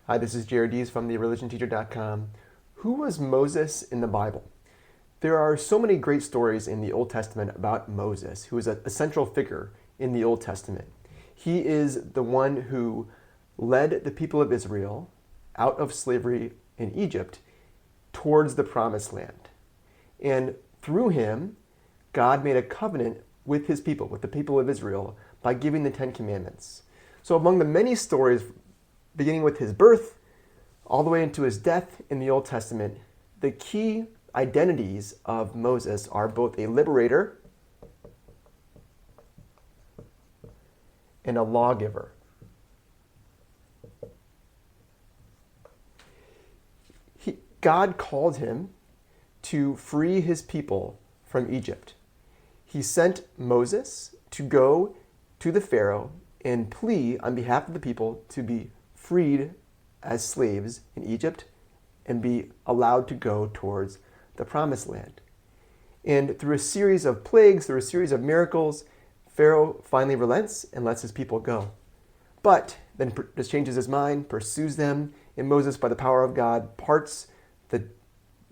Hi, this is Jared Dees from thereligionteacher.com. Who was Moses in the Bible? There are so many great stories in the Old Testament about Moses, who is a central figure in the Old Testament. He is the one who led the people of Israel out of slavery in Egypt towards the Promised Land. And through him, God made a covenant with his people, with the people of Israel, by giving the Ten Commandments. So among the many stories, beginning with his birth all the way into his death in the Old Testament, the key identities of Moses are both a liberator and a lawgiver. God called him to free his people from Egypt. He sent Moses to go to the Pharaoh and plead on behalf of the people to be freed as slaves in Egypt and be allowed to go towards the Promised Land. And through a series of plagues, through a series of miracles, Pharaoh finally relents and lets his people go. But then just changes his mind, pursues them, and Moses, by the power of God, parts the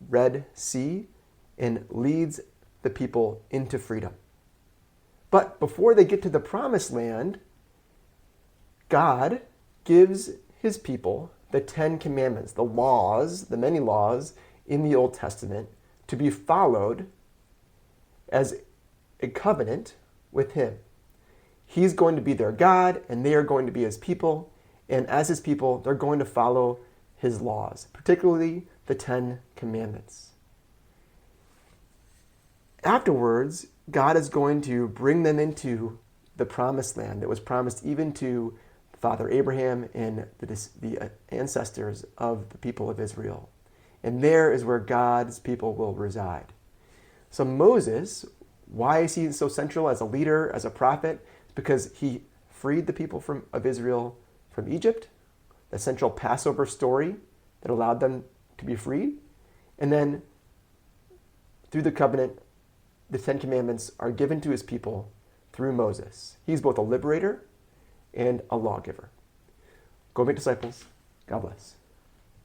Red Sea and leads the people into freedom. But before they get to the Promised Land, God gives his people the Ten Commandments, the laws, the many laws in the Old Testament to be followed as a covenant with him. He's going to be their God, and they are going to be his people. And as his people, they're going to follow his laws, particularly the Ten Commandments. Afterwards, God is going to bring them into the Promised Land that was promised even to Father Abraham and the ancestors of the people of Israel. And there is where God's people will reside. So Moses, why is he so central as a leader, as a prophet? It's because he freed the people of Israel from Egypt, the central Passover story that allowed them to be freed. And then through the covenant, the Ten Commandments are given to his people through Moses. He's both a liberator and a lawgiver. Go make disciples. God bless.